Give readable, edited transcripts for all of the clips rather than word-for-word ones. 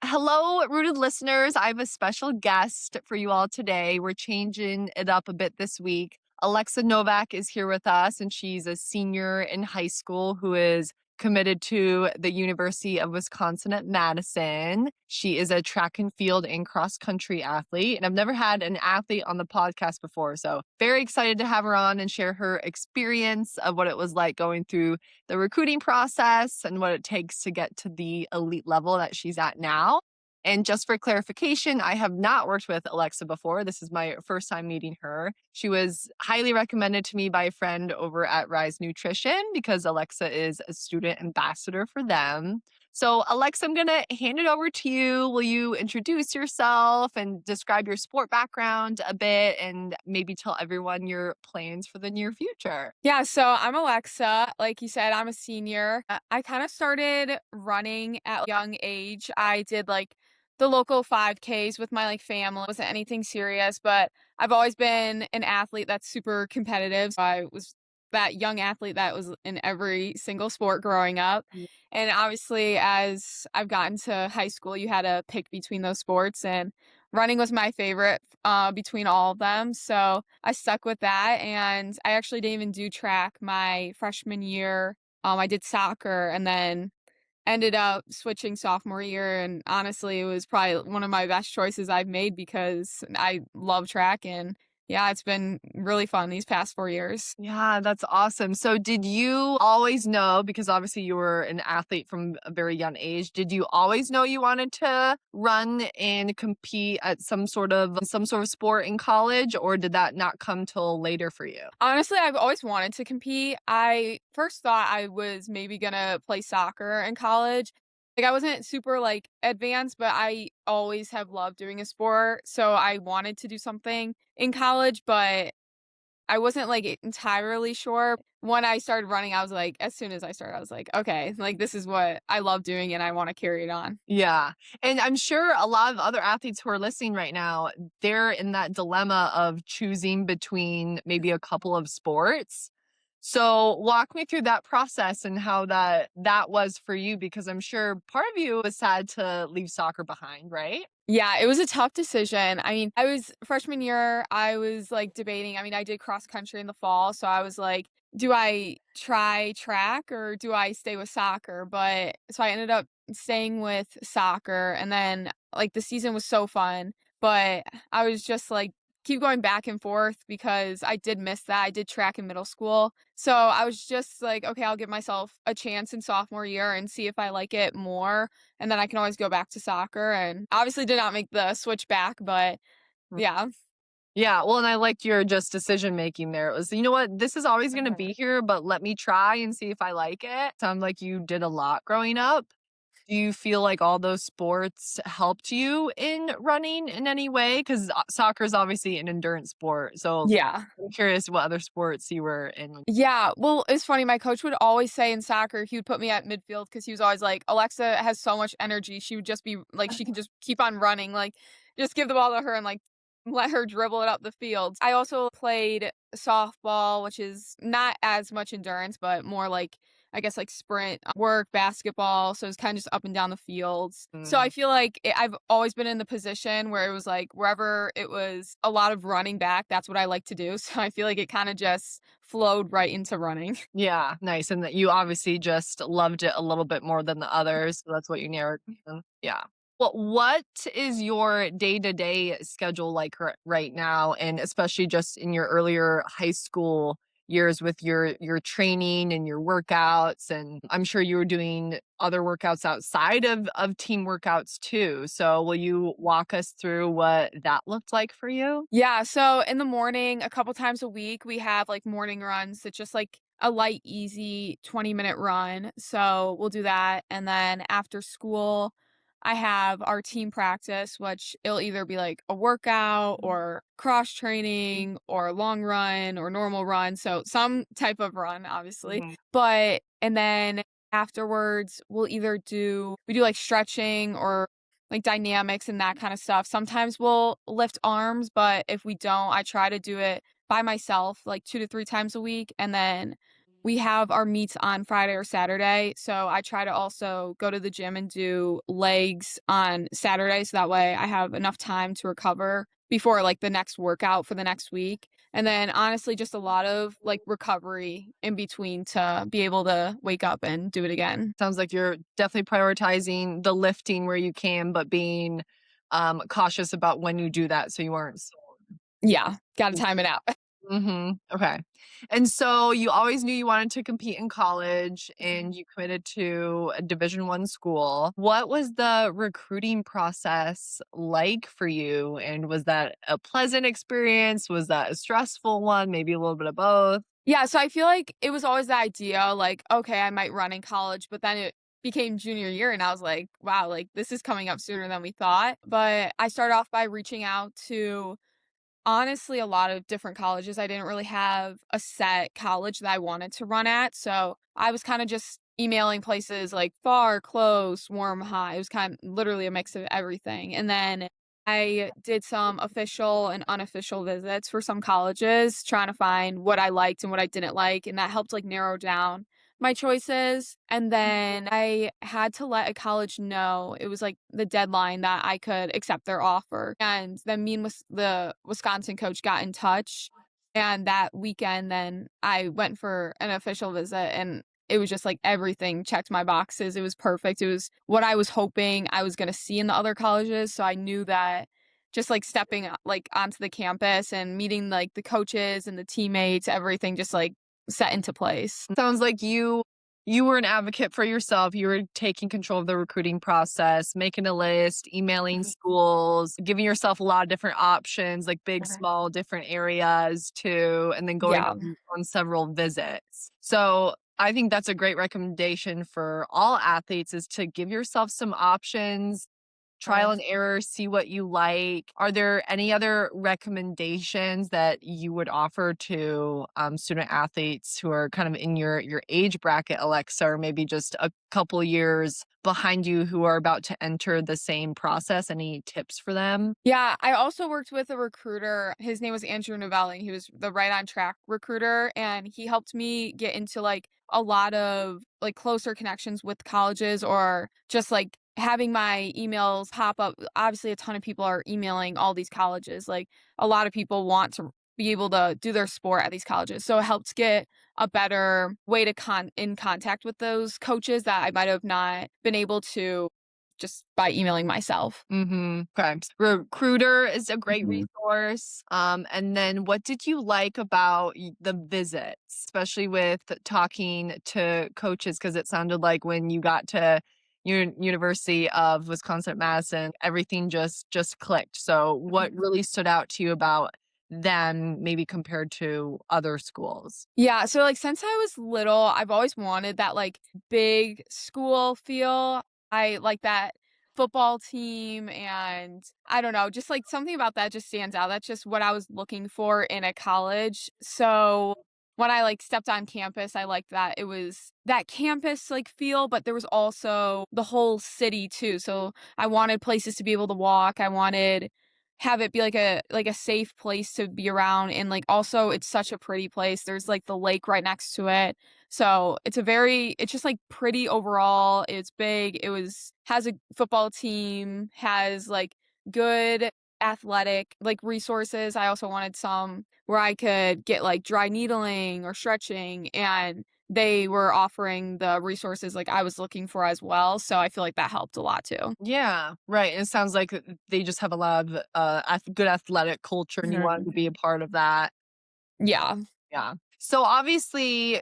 Hello, rooted listeners. I have a special guest for you all today. We're changing it up a bit this week. Alexa Novak is here with us, and she's a senior in high school who is committed to the University of Wisconsin at Madison. She is a track and field and cross country athlete, and I've never had an athlete on the podcast before. So, very excited to have her on and share her experience of what it was like going through the recruiting process and what it takes to get to the elite level that she's at now. And just for clarification, I have not worked with Alexa before. This is my first time meeting her. She was highly recommended to me by a friend over at Rise Nutrition because Alexa is a student ambassador for them. So, Alexa, I'm going to hand it over to you. Will you introduce yourself and describe your sport background a bit and maybe tell everyone your plans for the near future? Yeah, so I'm Alexa. Like you said, I'm a senior. I kind of started running at a young age. I did like the local 5Ks with my family. It wasn't anything serious, but I've always been an athlete that's super competitive. So I was that young athlete that was in every single sport growing up. And obviously, as I've gotten to high school, you had to pick between those sports, and running was my favorite between all of them. So I stuck with that, and I actually didn't even do track my freshman year. I did soccer and then ended up switching sophomore year, and honestly, it was probably one of my best choices I've made because I love track, and yeah, it's been really fun these past 4 years. Yeah, that's awesome. So, did you always know, because obviously you were an athlete from a very young age, did you always know you wanted to run and compete at some sort of sport in college, or did that not come till later for you? Honestly, I've always wanted to compete. I first thought I was maybe gonna play soccer in college. I wasn't super advanced, but I always have loved doing a sport. So I wanted to do something in college, but I wasn't entirely sure. When I started running, I was like, as soon as I started, I was like, okay, this is what I love doing and I want to carry it on. Yeah. And I'm sure a lot of other athletes who are listening right now, they're in that dilemma of choosing between maybe a couple of sports. So walk me through that process and how that was for you, because I'm sure part of you was sad to leave soccer behind, right? Yeah, it was a tough decision. I mean, I was freshman year, I was debating. I mean, I did cross country in the fall, so I was like, do I try track or do I stay with soccer? But so I ended up staying with soccer, and then the season was so fun, but I was just keep going back and forth because I did miss that. I did track in middle school. So I was just like, okay, I'll give myself a chance in sophomore year and see if I like it more, and then I can always go back to soccer, and obviously did not make the switch back, but yeah. Yeah, well, and I liked your just decision making there. It was, you know what, this is always going to be here, but let me try and see if I like it. Sounds like you did a lot growing up. Do you feel like all those sports helped you in running in any way? Because soccer is obviously an endurance sport. So Yeah. I'm curious what other sports you were in. Yeah, well, it's funny, my coach would always say in soccer, he would put me at midfield because he was always like, "Alexa has so much energy, she would just be she can just keep on running, just give the ball to her and, let her dribble it up the field." I also played softball, which is not as much endurance, but more I guess, sprint work, basketball, so it's kinda just up and down the fields. So I Mm. feel like I've always been in the position where it was wherever it was a lot of running back, that's what I like to do, so I feel like it kinda just flowed right into running. Yeah, nice. And that you obviously just loved it a little bit more than the others. So that's what you narrowed down. Yeah. Well, what is your day-to-day schedule like right now? And especially just in your earlier high school years with your training and your workouts. And I'm sure you were doing other workouts outside of team workouts too. So will you walk us through what that looked like for you? Yeah, so in the morning, a couple times a week, we have morning runs. It's just a light, easy 20-minute run. So we'll do that. And then after school, I have our team practice, which it'll either be a workout or cross training or long run or normal run. So some type of run, obviously. Mhm. And then afterwards, we do stretching or dynamics and that kind of stuff. Sometimes we'll lift arms, but if we don't, I try to do it by myself 2 to 3 times a week, and then we have our meets on Friday or Saturday, so I try to also go to the gym and do legs on Saturday, so that way I have enough time to recover before, like, the next workout for the next week, and then, honestly, just a lot of, like, recovery in between to be able to wake up and do it again. Sounds like you're definitely prioritizing the lifting where you can, but being, cautious about when you do that so you aren't Yeah, gotta time it out. Mhm. Okay. And so you always knew you wanted to compete in college and you committed to a Division One school. What was the recruiting process like for you? And was that a pleasant experience? Was that a stressful one? Maybe a little bit of both? Yeah, so I feel like it was always the idea, like, okay, I might run in college, but then it became junior year and I was like, wow, like this is coming up sooner than we thought. But I started off by reaching out to honestly a lot of different colleges. I didn't really have a set college that I wanted to run at. So I was kind of just emailing places like far, close, warm, hot. It was kind of literally a mix of everything. And then I did some official and unofficial visits for some colleges, trying to find what I liked and what I didn't like. And that helped like narrow down my choices. And then I had to let a college know it was like the deadline that I could accept their offer. And then me and the Wisconsin coach got in touch. And that weekend, then I went for an official visit and it was just like everything checked my boxes. It was perfect. It was what I was hoping I was going to see in the other colleges. So I knew that just like stepping like onto the campus and meeting like the coaches and the teammates, everything just like set into place. Sounds like you were an advocate for yourself. You were taking control of the recruiting process, making a list, emailing Mhm. schools, giving yourself a lot of different options, like big, Okay. small, different areas too, and then going Yeah. on several visits. So I think that's a great recommendation for all athletes is to give yourself some options, trial Sure. and error, see what you like. Are there any other recommendations that you would offer to student athletes who are kind of in your age bracket, Alexa, or maybe just a couple years behind you who are about to enter the same process? Any tips for them? Yeah, I also worked with a recruiter. His name was Andrew Novelli. He was the right on track recruiter, and he helped me get into like a lot of like closer connections with colleges or just like having my emails pop up. Obviously, a ton of people are emailing all these colleges. Like a lot of people want to be able to do their sport at these colleges. So it helped get a better way to in contact with those coaches that I might have not been able to just by emailing myself. Mhm. Okay. Recruiter is a great Mhm. resource. And then what did you like about the visits, especially with talking to coaches? Because it sounded like when you got to University of Wisconsin-Madison, everything just clicked. So what really stood out to you about them, maybe compared to other schools? Yeah, so, like, since I was little, I've always wanted that, like, big school feel. I like that football team, and I don't know, just, like, something about that just stands out. That's just what I was looking for in a college. So, when I, like, stepped on campus, I liked that it was that campus, like, feel, but there was also the whole city too. So, I wanted places to be able to walk. I wanted have it be like a safe place to be around, and, like, also it's such a pretty place. There's, like, the lake right next to it. So, it's just, like, pretty overall. It's big. It was has a football team, has, like, good athletic, like, resources. I also wanted some where I could get, like, dry needling or stretching, and they were offering the resources, like, I was looking for as well, so I feel like that helped a lot too. Yeah, right. And it sounds like they just have a lot of good athletic culture and you wanted Mhm. to be a part of that. Yeah. Yeah. So obviously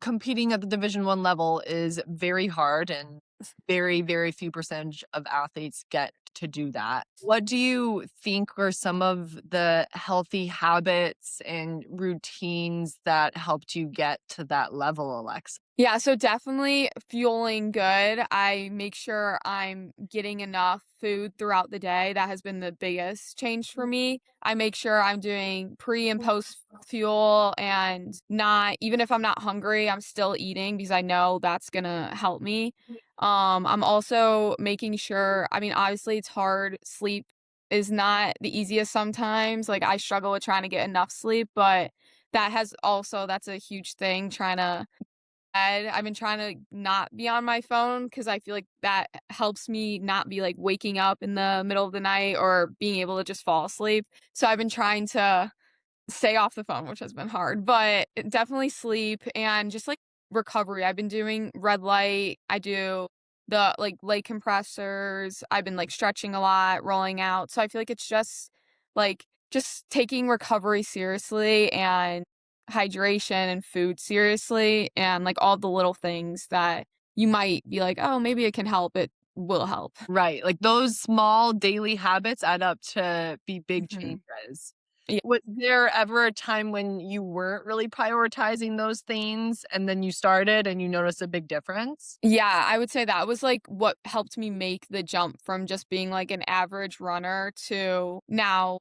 competing at the Division 1 level is very hard and very few percentage of athletes get to do that. What do you think are some of the healthy habits and routines that helped you get to that level, Alexa? Yeah, so definitely fueling good. I make sure I'm getting enough food throughout the day. That has been the biggest change for me. I make sure I'm doing pre and post fuel and not even if I'm not hungry, I'm still eating because I know that's gonna help me. I'm also making sure, I mean, obviously it's hard. Sleep is not the easiest sometimes. Like I struggle with trying to get enough sleep, but That's a huge thing, trying to I've been trying to not be on my phone because I feel like that helps me not be, like, waking up in the middle of the night or being able to just fall asleep. So I've been trying to stay off the phone, which has been hard, but definitely sleep and just, like, recovery. I've been doing red light. I do the, like, leg compressors. I've been, like, stretching a lot, rolling out. So I feel like it's just, like, just taking recovery seriously and hydration and food seriously and, like, all the little things that you might be like, "Oh, maybe it can help." It will help. Right, like, those small daily habits add up to be big Mhm. changes. Yeah. Was there ever a time when you weren't really prioritizing those things, and then you started and you noticed a big difference? Yeah, I would say that was, like, what helped me make the jump from just being, like, an average runner to now,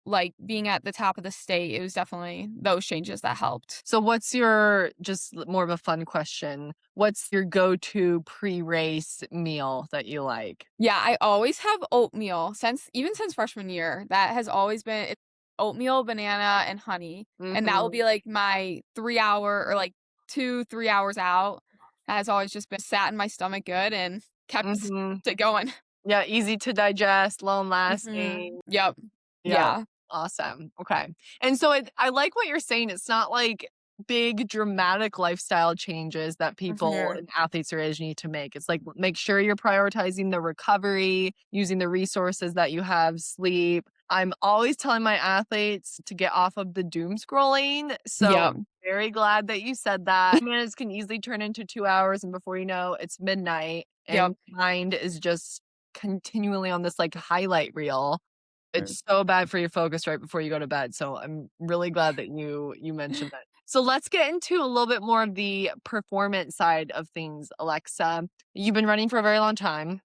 like, being at the top of the state. It was definitely those changes that helped. So what's your just more of a fun question, what's your go-to pre-race meal that you like? Yeah, I always have oatmeal since freshman year. That has always been it's oatmeal, banana, and honey, and that will Mhm, be, like, my 3 hour or, like, 2, 3 hours out. That has always just been sat in my stomach good and kept mhm. it going. Yeah, easy to digest, long Mhm. lasting. Yep. Yeah, Yeah. awesome, okay. And so I like what you're saying, it's not like big dramatic lifestyle changes that people Mhm. and athletes your age need to make. It's like, make sure you're prioritizing the recovery, using the resources that you have, sleep. I'm always telling my athletes to get off of the doom scrolling, so Yep. very glad that you said that. Minutes can easily turn into 2 hours, and before you know, it's midnight, Yep. and mind is just continually on this, like, highlight reel. Mm. It's so bad for your focus right before you go to bed, so I'm really glad that you mentioned that. So let's get into a little bit more of the performance side of things, Alexa. You've been running for a very long time.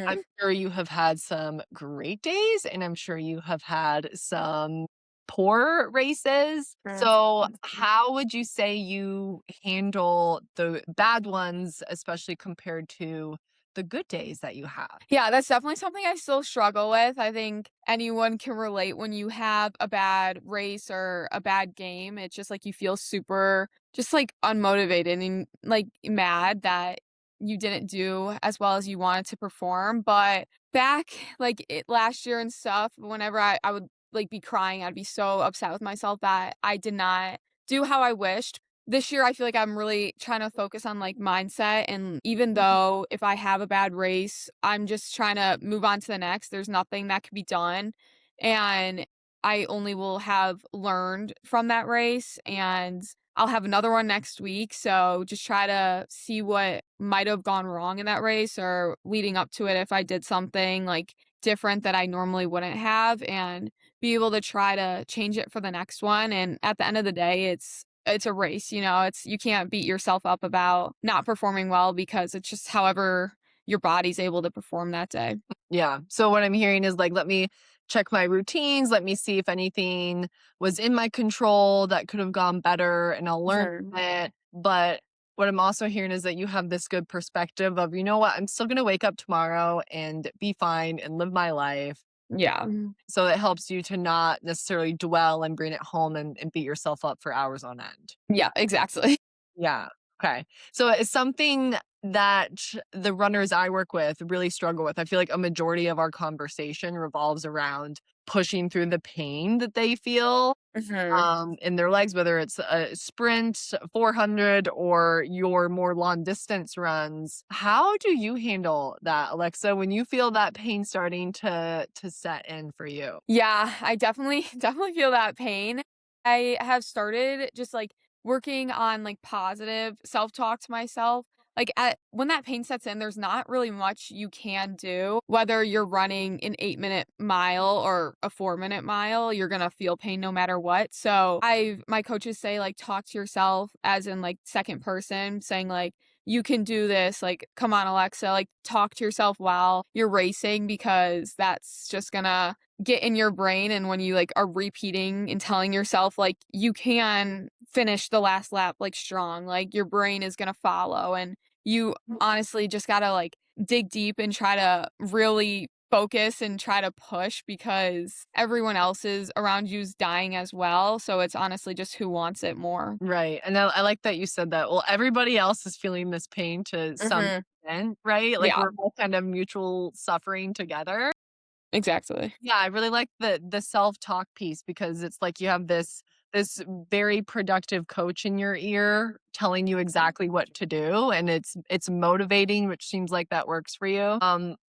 I'm Mhm. sure you have had some great days, and I'm sure you have had some poor races. Mm. So how would you say you handle the bad ones, especially compared to the good days that you have? Yeah, that's definitely something I still struggle with. I think anyone can relate when you have a bad race or a bad game. It's just like you feel super just like unmotivated and like mad that you didn't do as well as you wanted to perform. But back like last year and stuff, whenever I would like be crying, I'd be so upset with myself that I did not do how I wished. This year, I feel like I'm really trying to focus on, like, mindset, and even though if I have a bad race, I'm just trying to move on to the next. There's nothing that could be done, and I only will have learned from that race, and I'll have another one next week, so just try to see what might have gone wrong in that race or leading up to it if I did something, like, different that I normally wouldn't have, and be able to try to change it for the next one, and at the end of the day, it's a race, you know, it's you can't beat yourself up about not performing well because it's just however your body's able to perform that day. Yeah. So what I'm hearing is like, let me check my routines. Let me see if anything was in my control that could have gone better and I'll learn Mhm. from it. But what I'm also hearing is that you have this good perspective of, you know what, I'm still going to wake up tomorrow and be fine and live my life. Yeah. So it helps you to not necessarily dwell and bring it home and beat yourself up for hours on end. Yeah, exactly. Yeah. Okay. So it's something that the runners I work with really struggle with. I feel like a majority of our conversation revolves around pushing through the pain that they feel Mhm. in their legs, whether it's a sprint, 400, or your more long distance runs. How do you handle that, Alexa, when you feel that pain starting to set in for you? Yeah, I definitely definitely feel that pain. I have started just, like, working on, like, positive self-talk to myself. Like, at when that pain sets in, there's not really much you can do. Whether you're running an 8-minute mile or a 4-minute mile, you're gonna feel pain no matter what. So, my coaches say, like, talk to yourself as in, like, second person, saying, like, "You can do this," like, "Come on, Alexa," like, talk to yourself while you're racing because that's just gonna get in your brain and when you, like, are repeating and telling yourself, like, you can finish the last lap, like, strong, like, your brain is gonna follow, and you honestly just gotta, like, dig deep and try to really focus and try to push because everyone else is around you's dying as well, so it's honestly just who wants it more. Right, and I like that you said that. Well, everybody else is feeling this pain to some Mhm. extent, right? Like, Yeah, we're all kind of mutual suffering together. exactly. Yeah, I really like the self-talk piece because it's like you have this very productive coach in your ear telling you exactly what to do, and it's motivating, which seems like that works for you.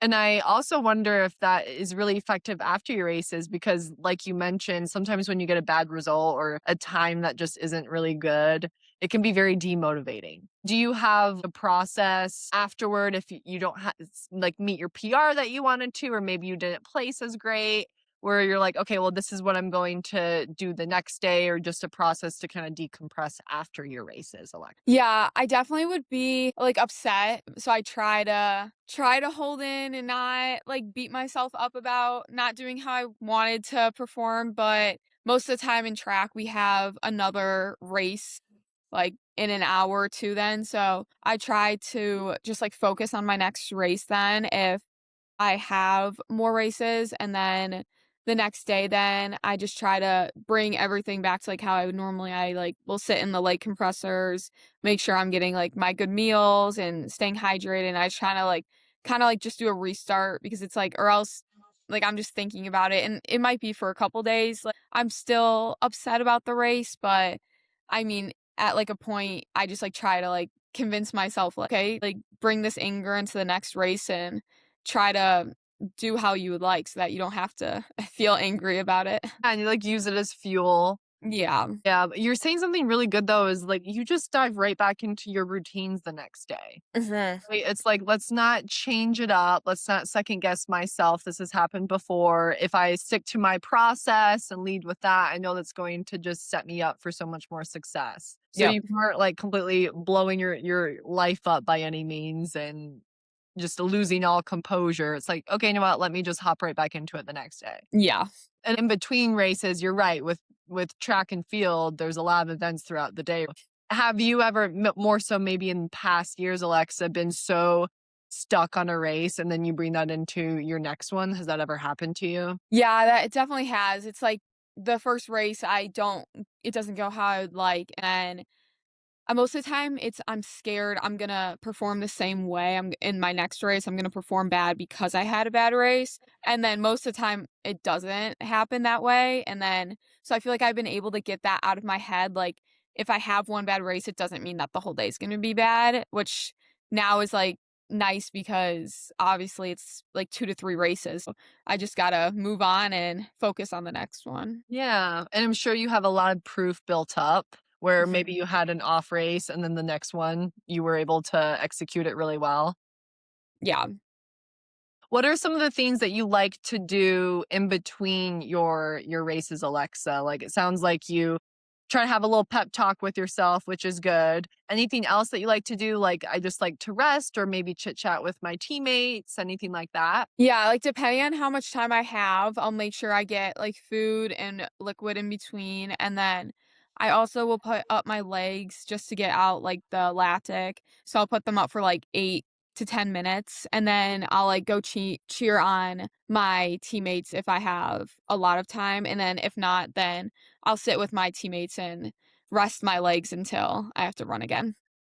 And I also wonder if that is really effective after your races because like you mentioned, sometimes when you get a bad result or a time that just isn't really good, it can be very demotivating. Do you have a process afterward if you don't like meet your PR that you wanted to, or maybe you didn't place as great, where you're like, okay, well, this is what I'm going to do the next day, or just a process to kind of decompress after your races, Alexa? Yeah, I definitely would be, like, upset, so I try to hold in and not, like, beat myself up about not doing how I wanted to perform, but most of the time in track, we have another race, like, in an hour or 2 then, so I try to just, like, focus on my next race then if I have more races, and then the next day then I just try to bring everything back to, like, how I would normally like, will sit in the leg compressors, make sure I'm getting, like, my good meals and staying hydrated, and I just tryna, like kinda, like, just do a restart because it's, like or else, like, I'm just thinking about it, and it might be for a couple days, like, I'm still upset about the race, but, I mean, at, like, a point, I just, like, try to, like, convince myself, like, "Okay, like, bring this anger into the next race and try to do how you would like so that you don't have to feel angry about it." And you like use it as fuel. Yeah. Yeah, but you're saying something really good though, is like you just dive right back into your routines the next day. Mhm. Right, it's like, let's not change it up. Let's not second guess myself. This has happened before. If I stick to my process and lead with that, I know that's going to just set me up for so much more success. So Yep. you aren't like completely blowing your life up by any means and just losing all composure. It's like, okay, you know what? Let me just hop right back into it the next day. Yeah. And in between races, you're right, with track and field, there's a lot of events throughout the day. Have you ever more so maybe in past years, Alexa, been so stuck on a race and then you bring that into your next one? Has that ever happened to you? Yeah, that it definitely has. It's like the first race, I don't it doesn't go how I would like, and most of the time, I'm scared I'm gonna perform the same way. I'm in my next race, I'm gonna perform bad because I had a bad race, and then most of the time, it doesn't happen that way, and then so I feel like I've been able to get that out of my head, like, if I have one bad race, it doesn't mean that the whole day is gonna be bad, which now is, like, nice because obviously it's, like, 2 to 3 races. So I just gotta move on and focus on the next one. Yeah, and I'm sure you have a lot of proof built up where maybe Mhm. you had an off race and then the next one you were able to execute it really well. Yeah. What are some of the things that you like to do in between your races, Alexa? Like, it sounds like you try to have a little pep talk with yourself, which is good. Anything else that you like to do? Like, I just like to rest or maybe chit chat with my teammates, anything like that? Yeah, like, depending on how much time I have, I'll make sure I get, like, food and liquid in between, and then I also will put up my legs just to get out, like, the lactic, so I'll put them up for, like, 8 to 10 minutes, and then I'll, like, go cheer on my teammates if I have a lot of time, and then if not, then I'll sit with my teammates and rest my legs until I have to run again.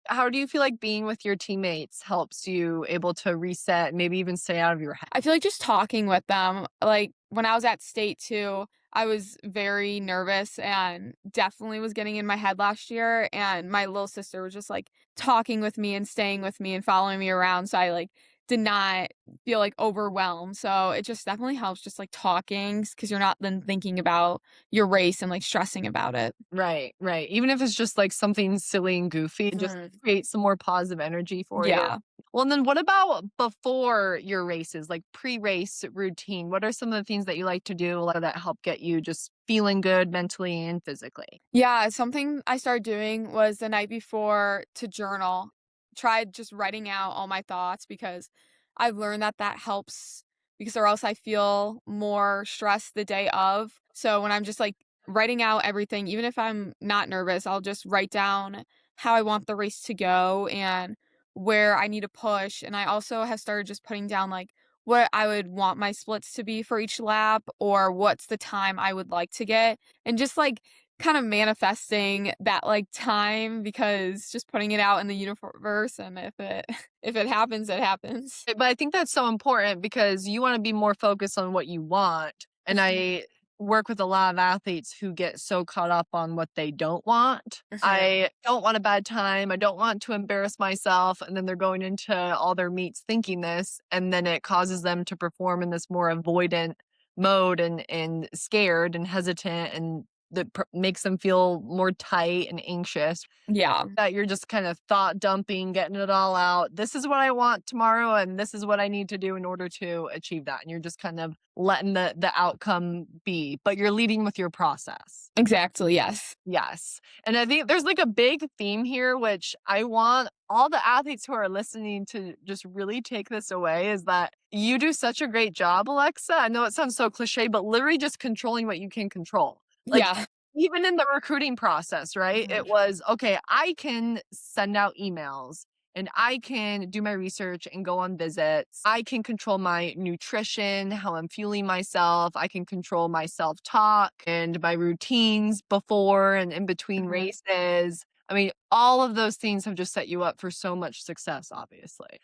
How do you feel like being with your teammates helps you able to reset, maybe even stay out of your head? I feel like just talking with them, like, when I was at state too, I was very nervous and definitely was getting in my head last year, and my little sister was just, like, talking with me and staying with me and following me around, so I, like, did not feel, like, overwhelmed, so it just definitely helps just, like, talking because 'cause you're not then thinking about your race and, like, stressing about it. Right, right. Even if it's just like something silly and goofy, it just Mhm. creates some more positive energy for you. Yeah. Well, and then what about before your races, like pre-race routine? What are some of the things that you like to do like, that help get you just feeling good mentally and physically? Yeah, something I started doing was the night before to journal. Tried just writing out all my thoughts because I've learned that that helps because or else I feel more stressed the day of. So when I'm just like writing out everything, even if I'm not nervous, I'll just write down how I want the race to go and where I need to push. And I also have started just putting down like what I would want my splits to be for each lap or what's the time I would like to get, and just, like, kind of manifesting that, like, time because just putting it out in the universe, and if it if it happens, it happens. But I think that's so important because you wanna be more focused on what you want, and Mhm, I work with a lot of athletes who get so caught up on what they don't want. mhm. I don't want a bad time, I don't want to embarrass myself, and then they're going into all their meets thinking this, and then it causes them to perform in this more avoidant mode and scared and hesitant, and that makes them feel more tight and anxious. Yeah, That you're just kind of thought dumping, getting it all out. This is what I want tomorrow, and this is what I need to do in order to achieve that. And you're just kind of letting the outcome be, but you're leading with your process. exactly, yes. Yes. And I think there's like a big theme here, which I want all the athletes who are listening to just really take this away is that you do such a great job, Alexa. I know it sounds so cliche, but literally just controlling what you can control. Like, Yeah. even in the recruiting process, right? Mhm, It was okay, I can send out emails and I can do my research and go on visits. I can control my nutrition, how I'm fueling myself. I can control my self talk and my routines before and in between mhm. races. I mean, all of those things have just set you up for so much success, obviously.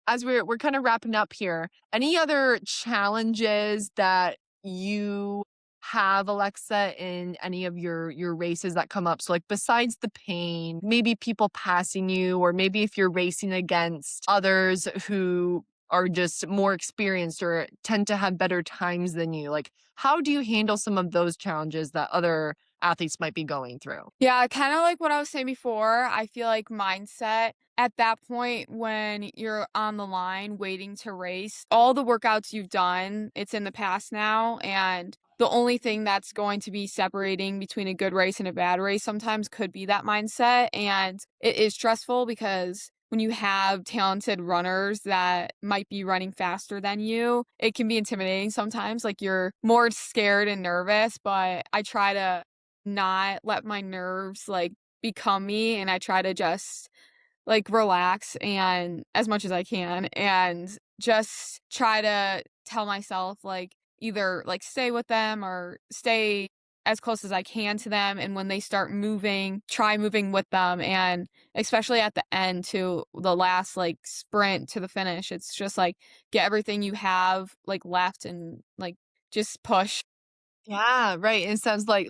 As we're kind of wrapping up here, any other challenges that you have, Alexa, in any of your races that come up? So, like, besides the pain, maybe people passing you, or maybe if you're racing against others who are just more experienced or tend to have better times than you, like, how do you handle some of those challenges that other athletes might be going through? Yeah, kinda like what I was saying before, I feel like mindset at that point when you're on the line waiting to race, all the workouts you've done, it's in the past now, and the only thing that's going to be separating between a good race and a bad race sometimes could be that mindset, and it is stressful because when you have talented runners that might be running faster than you, it can be intimidating sometimes, like, you're more scared and nervous, but I try to not let my nerves, like, become me, and I try to just, like, relax and as much as I can, and just try to tell myself, like, either, like, stay with them or stay as close as I can to them, and when they start moving, try moving with them, and especially at the end to the last, like, sprint to the finish, it's just, like, get everything you have, like, left and, like, just push. Yeah, right. It sounds like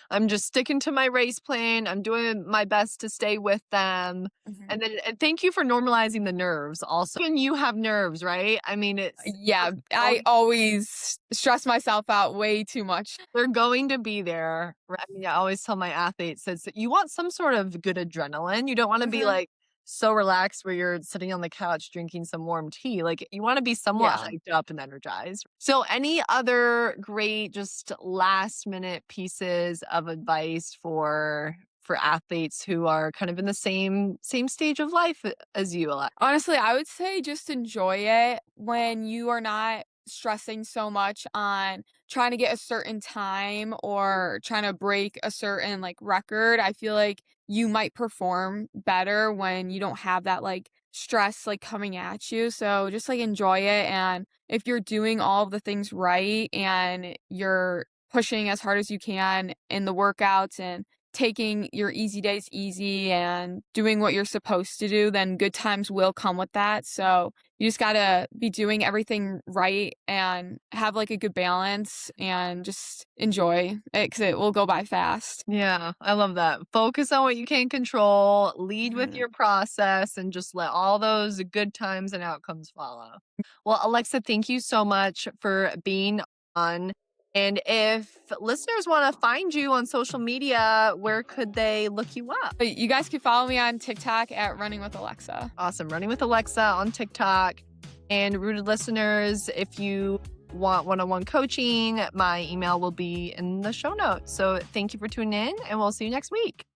I'm just sticking to my race plan. I'm doing my best to stay with them. Mhm. And thank you for normalizing the nerves also. And you have nerves, right? I mean, Yeah, I always stress myself out way too much. they're going to be there. Right? I mean, I always tell my athletes that you want some sort of good adrenaline. You don't want to be Mhm. like so relaxed where you're sitting on the couch drinking some warm tea. Like, you want to be somewhat Yeah. hyped up and energized. So, any other great, just last minute pieces of advice for athletes who are kind of in the same stage of life as you, Alexa? Honestly, I would say just enjoy it when you are not stressing so much on trying to get a certain time or trying to break a certain like record. I feel like you might perform better when you don't have that like stress like coming at you. So just like enjoy it. And if you're doing all of the things right and you're pushing as hard as you can in the workouts and taking your easy days easy and doing what you're supposed to do, then good times will come with that. So you just gotta be doing everything right and have like a good balance and just enjoy it because it will go by fast. Yeah, I love that. Focus on what you can control, lead with Mhm. your process, and just let all those good times and outcomes follow. Well, Alexa, thank you so much for being on. And if listeners want to find you on social media, where could they look you up? But you guys can follow me on TikTok at Running with Alexa. Awesome. Running with Alexa on TikTok. And rooted listeners, if you want one on one coaching, my email will be in the show notes. So thank you for tuning in, and we'll see you next week.